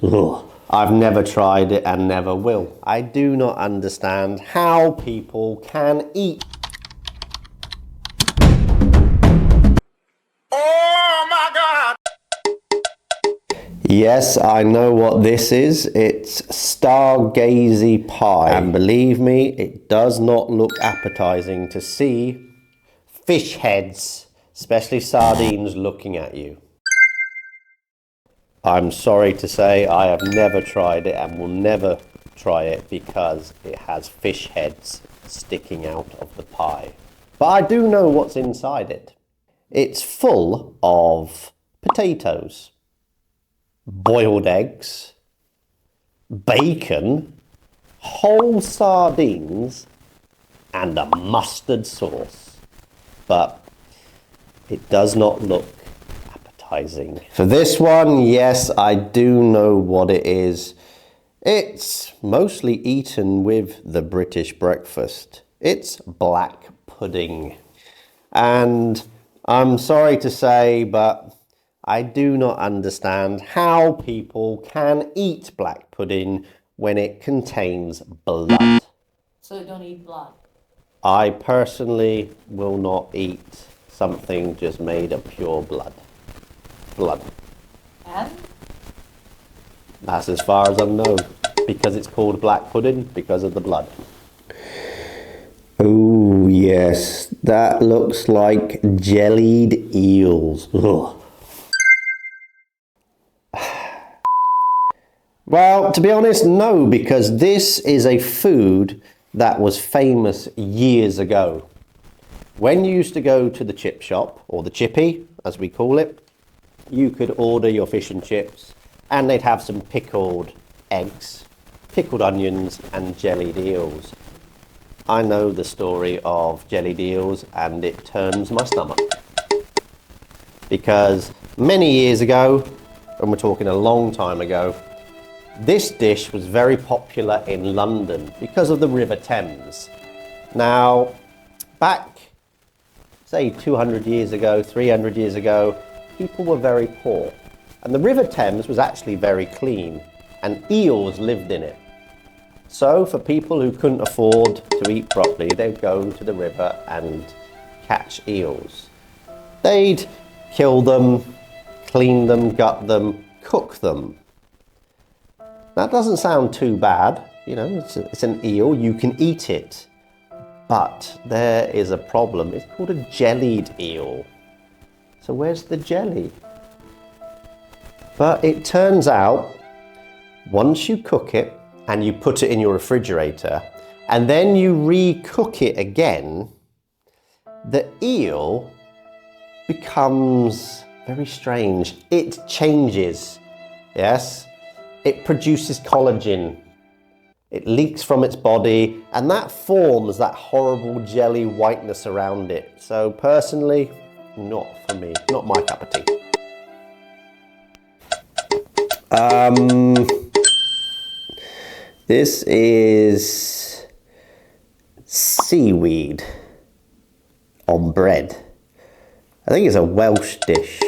Ugh. I've never tried it and never will. I do not understand how people can eat. Oh my God! Yes, I know what this is. It's stargazy pie. And believe me, it does not look appetizing to see fish heads, especially sardines, looking at you. I'm sorry to say I have never tried it and will never try it because it has fish heads sticking out of the pie. But I do know what's inside it. It's full of potatoes, boiled eggs, bacon, whole sardines, and a mustard sauce. But it does not look appetizing. For this one, yes, I do know what it is. It's mostly eaten with the British breakfast. It's black pudding. And I'm sorry to say, but I do not understand how people can eat black pudding when it contains blood. So you don't eat blood? I personally will not eat something just made of pure blood. And? That's as far as I know. Because it's called black pudding, because of the blood. Oh yes, that looks like jellied eels. Ugh. Well, to be honest, no, because this is a food that was famous years ago. When you used to go to the chip shop, or the chippy, as we call it, you could order your fish and chips, and they'd have some pickled eggs, pickled onions, and jellied eels. I know the story of jellied eels, and it turns my stomach. Because many years ago, and we're talking a long time ago, this dish was very popular in London because of the River Thames. Now, back, say 200 years ago, 300 years ago, people were very poor. And the River Thames was actually very clean, and eels lived in it. So for people who couldn't afford to eat properly, they'd go to the river and catch eels. They'd kill them, clean them, gut them, cook them. That doesn't sound too bad, you know, it's an eel, you can eat it. But there is a problem, it's called a jellied eel. So where's the jelly? But it turns out, once you cook it and you put it in your refrigerator, and then you re-cook it again, the eel becomes very strange. It changes, yes? It produces collagen. It leaks from its body, and that forms that horrible jelly whiteness around it. So personally, not for me, not my cup of tea. This is seaweed on bread. I think it's a Welsh dish.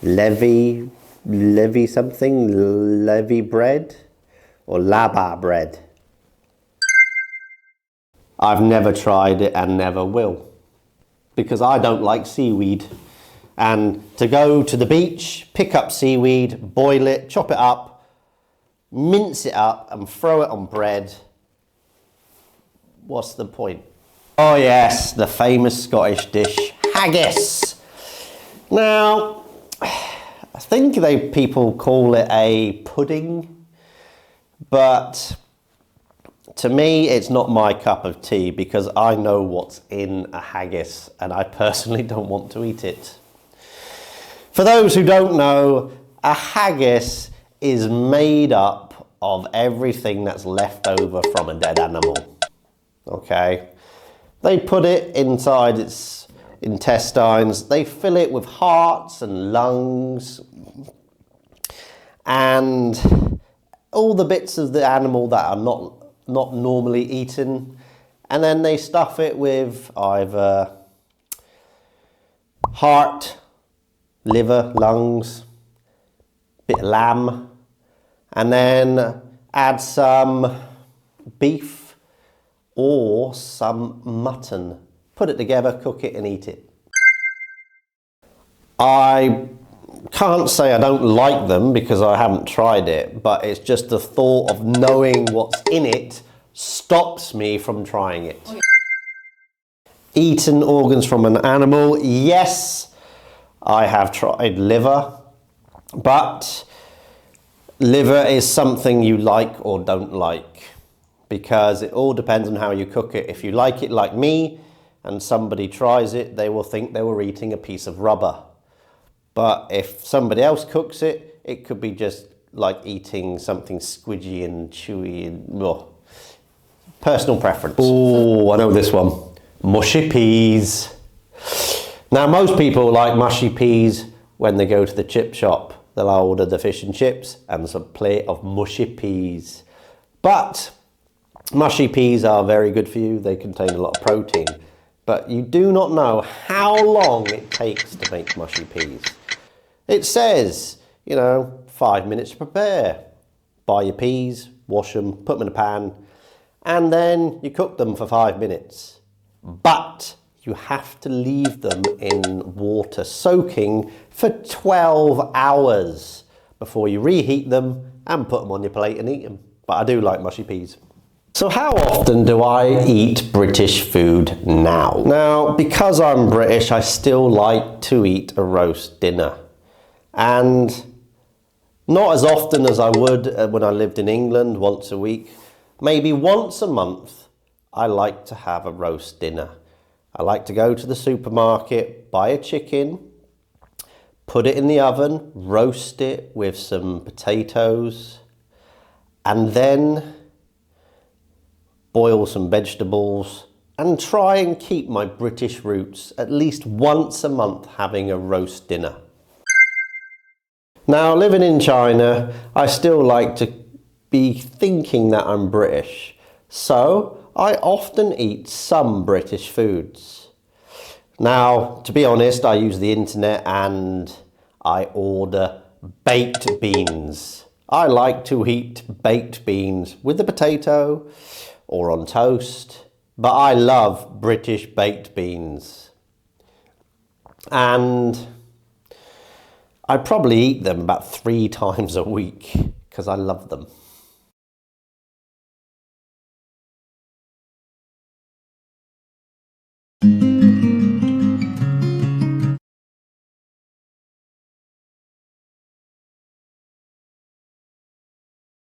Levy something? Levy bread? Or laba bread? I've never tried it and never will. Because I don't like seaweed. And to go to the beach, pick up seaweed, boil it, chop it up, mince it up and throw it on bread. What's the point? Oh yes, the famous Scottish dish, haggis. Now, I think people call it a pudding, but to me it's not my cup of tea because I know what's in a haggis and I personally don't want to eat it. For those who don't know, a haggis is made up of everything that's left over from a dead animal. Okay? They put it inside its intestines, they fill it with hearts and lungs and all the bits of the animal that are not normally eaten, and then they stuff it with either heart, liver, lungs, bit of lamb, and then add some beef or some mutton. Put it together, cook it and eat it. I can't say I don't like them because I haven't tried it, but it's just the thought of knowing what's in it stops me from trying it. Eaten organs from an animal. Yes, I have tried liver, but liver is something you like or don't like because it all depends on how you cook it. If you like it like me and somebody tries it, they will think they were eating a piece of rubber. But if somebody else cooks it, it could be just like eating something squidgy and chewy and personal preference. Oh, I know this one. Mushy peas. Now, most people like mushy peas when they go to the chip shop. They'll order the fish and chips and some plate of mushy peas. But mushy peas are very good for you. They contain a lot of protein. But you do not know how long it takes to make mushy peas. It says, 5 minutes to prepare. Buy your peas, wash them, put them in a pan, and then you cook them for 5 minutes. But you have to leave them in water soaking for 12 hours before you reheat them and put them on your plate and eat them. But I do like mushy peas. So how often do I eat British food now? Now, because I'm British, I still like to eat a roast dinner. And not as often as I would when I lived in England, once a week. Maybe once a month, I like to have a roast dinner. I like to go to the supermarket, buy a chicken, put it in the oven, roast it with some potatoes, and then boil some vegetables and try and keep my British roots at least once a month having a roast dinner. Now, living in China, I still like to be thinking that I'm British, so I often eat some British foods. Now, to be honest, I use the internet and I order baked beans. I like to eat baked beans with a potato or on toast, but I love British baked beans. And I probably eat them about 3 times a week because I love them.